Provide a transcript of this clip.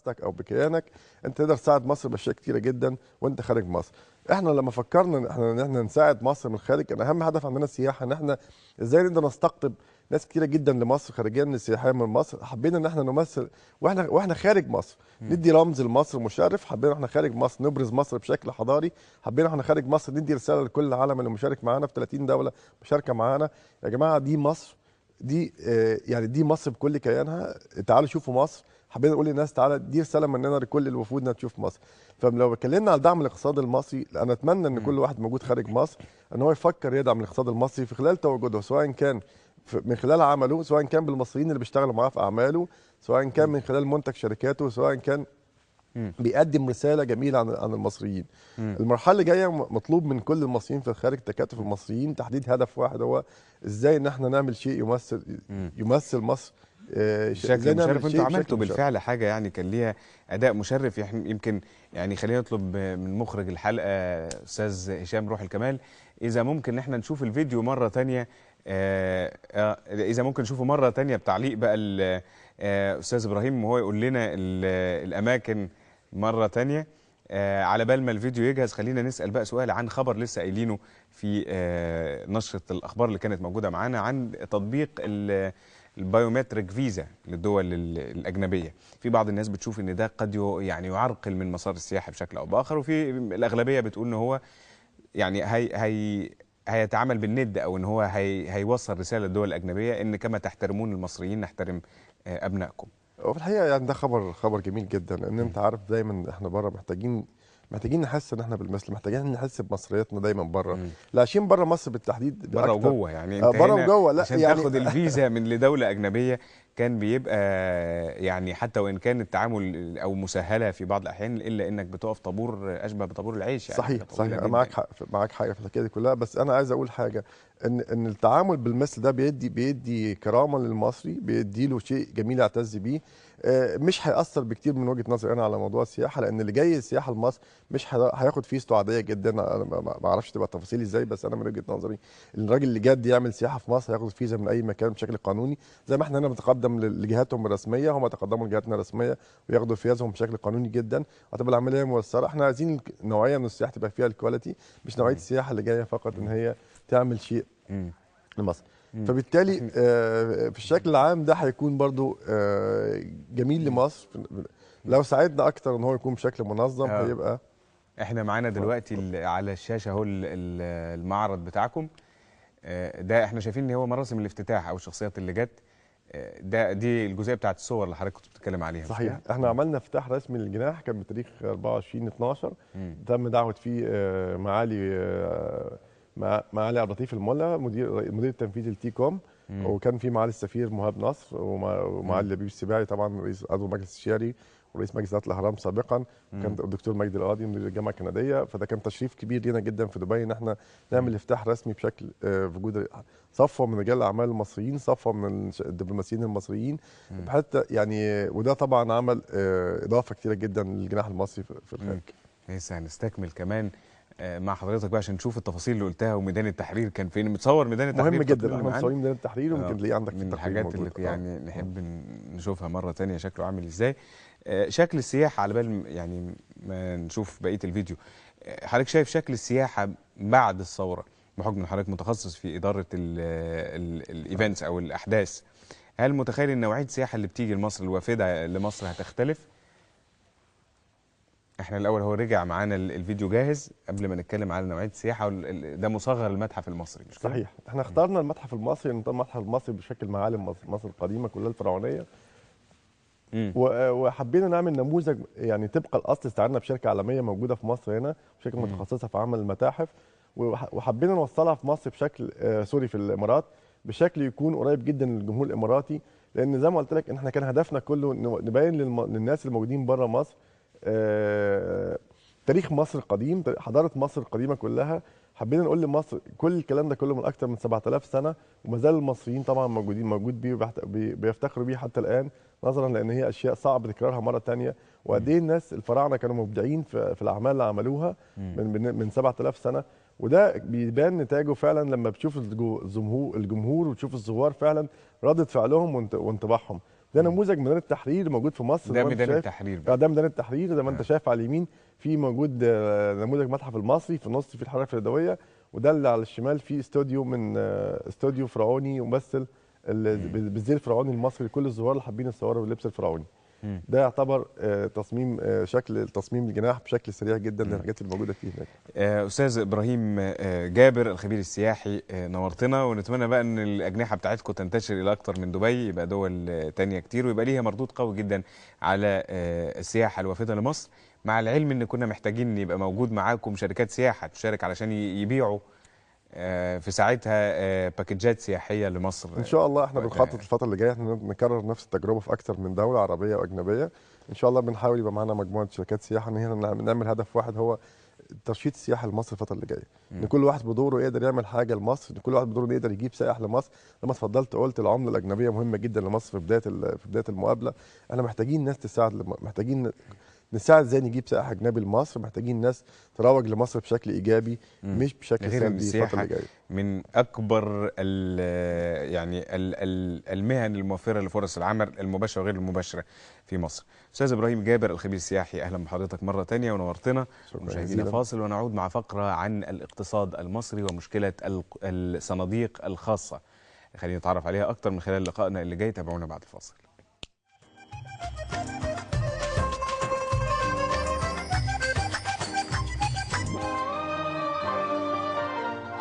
بمؤسستك او بكيانك انت تقدر تساعد مصر باشياء كتيره جدا وانت خارج مصر. احنا لما فكرنا ان احنا نساعد مصر من الخارج، كان اهم هدف عندنا السياحه، ان احنا ازاي نقدر نستقطب ناس كتيره جدا لمصر خارجيا من السياحيه من مصر. حبينا ان احنا نمثل واحنا خارج مصر، ندي رمز لمصر مشرف. حبينا احنا خارج مصر نبرز مصر بشكل حضاري. حبينا احنا خارج مصر ندي رساله لكل العالم اللي مشارك معانا في 30 دوله مشاركه معانا. يا جماعه دي مصر، دي يعني دي مصر بكل كيانها، تعالوا شوفوا مصر. حبينا نقول للناس تعالى، دي رساله مننا لكل الوفود انها تشوف مصر. فلو اتكلمنا على دعم الاقتصاد المصري، انا اتمنى ان كل واحد موجود خارج مصر ان هو يفكر يدعم الاقتصاد المصري في خلال تواجده، سواء كان من خلال عمله، سواء كان بالمصريين اللي بيشتغلوا معاه في اعماله، سواء كان من خلال منتج شركاته، سواء كان بيقدم رساله جميله عن المصريين. المرحله اللي جايه مطلوب من كل المصريين في الخارج، تكاتف المصريين، تحديد هدف واحد، هو ازاي ان احنا نعمل شيء يمثل مصر بشكل مشرف. انتوا عملتوا بالفعل حاجه يعني كان ليها اداء مشرف. يمكن يعني خلينا نطلب من مخرج الحلقه استاذ هشام روح الكمال اذا ممكن احنا نشوف الفيديو مره ثانيه، اذا ممكن نشوفه مره ثانيه بتعليق بقى استاذ ابراهيم وهو يقول لنا الاماكن مره ثانيه. على بال ما الفيديو يجهز خلينا نسال بقى سؤال عن خبر لسه قايلينه في نشره الاخبار اللي كانت موجوده معانا عن تطبيق البايومتريك فيزا للدول الاجنبيه. في بعض الناس بتشوف ان ده قد يعني يعرقل من مسار السياحه بشكل او باخر، وفي الاغلبيه بتقول ان هو يعني هيتعامل بالند، او ان هو هيوصل رساله للدول الاجنبيه ان كما تحترمون المصريين نحترم ابنائكم. وفي الحقيقه يعني ده خبر جميل جدا، لان انت عارف دايما احنا بره محتاجين نحس ان احنا بالمثل، محتاجين نحس بمصريتنا دايما بره. لا عايشين بره مصر بالتحديد بره وجوه، يعني انت بره هنا وجوه. لا عشان يعني تاخد الفيزا من لدوله اجنبيه كان بيبقى يعني حتى وان كان التعامل او مسهله في بعض الاحيان، الا انك بتقف طابور اشبه بطابور العيش. يعني صحيح انا جدا. معاك حق في الحكايه دي كلها. بس انا عايز اقول حاجه، ان التعامل بالمثل ده بيدي كرامه للمصري، بيدي له شيء جميل يعتز بيه. مش هيأثر بكتير من وجهه نظري انا على موضوع السياحه، لان اللي جاي السياحه لمصر مش هياخد فيزته عاديه جدا. انا ما اعرفش تبقى التفاصيل ازاي، بس انا من وجهه نظري الراجل اللي جاد يعمل سياحه في مصر هياخد فيزا من اي مكان بشكل قانوني، زي ما احنا هنا بنتقدم لجهاتهم الرسميه، هم تقدموا لجهاتنا الرسميه وياخدوا فيزهم بشكل قانوني جدا، هتبقى العمليه ميسره. احنا عايزين نوعيه من السياحه تبقى فيها الكواليتي، مش نوعيه السياحه اللي جايه فقط ان هي تعمل شيء لمصر. فبالتالي في الشكل العام ده هيكون برضو جميل لمصر. لو ساعدنا اكتر ان هو يكون بشكل منظم هيبقى. احنا معانا دلوقتي على الشاشه اهو المعرض بتاعكم. ده احنا شايفين ان هو مراسم الافتتاح او الشخصيات اللي جت. دي الجزئيه بتاعت الصور اللي حضرتك كنت بتتكلم عليها. صحيح. احنا عملنا افتتاح رسمي للجناح كان بتاريخ 24/12. تم دعوه فيه معالي عبد اللطيف الملا المدير التنفيذي لتي كوم، وكان في معالي السفير مهاب نصر ومعالي لبيب السباعي طبعا رئيس عضو المجلس الشيري ورئيس مجلس اداره الاهرام سابقا، وكان الدكتور مجدي القاضي مدير الجامعه الكنديه. فده كان تشريف كبير لينا جدا في دبي ان احنا نعمل افتتاح رسمي بشكل في وجود صفوه من رجال الاعمال المصريين، صفوه من الدبلوماسيين المصريين، حتى يعني وده طبعا عمل اضافه كثيره جدا للجناح المصري في الخارج. لسه هنستكمل كمان مع حضرتك بقى عشان نشوف التفاصيل اللي قلتها. وميدان التحرير كان فين؟ متصور ميدان التحرير مهم جدا. احنا مصورين ميدان التحرير وممكن تلاقيه عندك في التقرير من الحاجات اللي يعني نحب نشوفها مره ثانيه شكله عامل ازاي. شكل السياحه على بال يعني ما نشوف بقيه الفيديو، حضرتك شايف شكل السياحه بعد الثوره بحكم ان حضرتك متخصص في اداره الايفنتس او الاحداث، هل متخيل ان نوعيه السياحه اللي بتيجي لمصر الوافده لمصر هتختلف؟ احنا الاول هو رجع معانا الفيديو جاهز قبل ما نتكلم على نوعيه السياحه. ده مصغر المتحف المصري مش كده؟ صحيح. احنا اخترنا المتحف المصري لان المتحف المصري بشكل معالم مصر القديمه كلها الفرعونيه، وحبينا نعمل نموذج يعني طبق الاصل. استعنا بشركه عالميه موجوده في مصر هنا، شركه متخصصه في عمل المتاحف، وحبينا نوصلها في مصر بشكل سوري في الامارات بشكل يكون قريب جدا للجمهور الاماراتي. لان زي ما قلت لك احنا كان هدفنا كله نبين للناس الموجودين بره مصر تاريخ مصر القديم، حضاره مصر القديمه كلها. حبينا نقول لمصر كل الكلام ده كله من اكثر من 7000 سنه، وما زال المصريين طبعا موجود بيه بيفتخروا بيه حتى الان، نظرا لان هي اشياء صعب تكرارها مره ثانيه. وقد ايه الناس الفراعنه كانوا مبدعين في الاعمال اللي عملوها من 7000 سنه. وده بيبان نتاجه فعلا لما بتشوف الجمهور وتشوف الزوار فعلا ردة فعلهم وانطباعهم. ده نموذج ميدان التحرير موجود في مصر. ده ميدان التحرير بقى. ده ميدان التحرير زي ما انت شايف على اليمين، في موجود نموذج المتحف المصري، في النص في الحركه اليدويه، وده اللي على الشمال في استوديو من استوديو فرعوني يمثل بالزي الفرعوني المصري لكل الزوار اللي حابين يصوروا باللبس الفرعوني. ده يعتبر تصميم شكل تصميم الجناح بشكل سريع جدا للحاجات اللي موجوده فيه هناك. استاذ ابراهيم جابر الخبير السياحي، نورتنا، ونتمنى بقى ان الاجنحه بتاعتكم تنتشر الى اكتر من دبي، يبقى دول تانية كتير، ويبقى ليها مردود قوي جدا على السياحه الوافده لمصر، مع العلم ان كنا محتاجين يبقى موجود معاكم شركات سياحه تشارك علشان يبيعوا في ساعتها باكجات سياحيه لمصر. ان شاء الله احنا بنخطط الفتره اللي جايه احنا نكرر نفس التجربه في اكثر من دوله عربيه واجنبيه. ان شاء الله بنحاول يبقى معانا مجموعه شركات سياحه ان هنا نعمل هدف واحد، هو ترشيد السياحه لمصر الفتره اللي جايه. ان كل واحد بدوره يقدر يعمل حاجه لمصر، ان كل واحد بدوره يقدر يجيب سائح لمصر. لما اتفضلت قلت العمله الاجنبيه مهمه جدا لمصر في بدايه المقابله. احنا محتاجين ناس تساعد، محتاجين نساعد ازاي نجيب سائح اجنبي لمصر، محتاجين ناس تروج لمصر بشكل ايجابي مش بشكل سلبي الفتره اللي جايه. من اكبر المهن الموفره لفرص العمل المباشره وغير المباشره في مصر. استاذ ابراهيم جابر الخبير السياحي، اهلا بحضرتك مره ثانيه ونورتنا. مشاهدينا فاصل ونعود مع فقره عن الاقتصاد المصري ومشكله الصناديق الخاصه، خلينا نتعرف عليها اكثر من خلال لقائنا اللي جاي. تابعونا بعد الفاصل.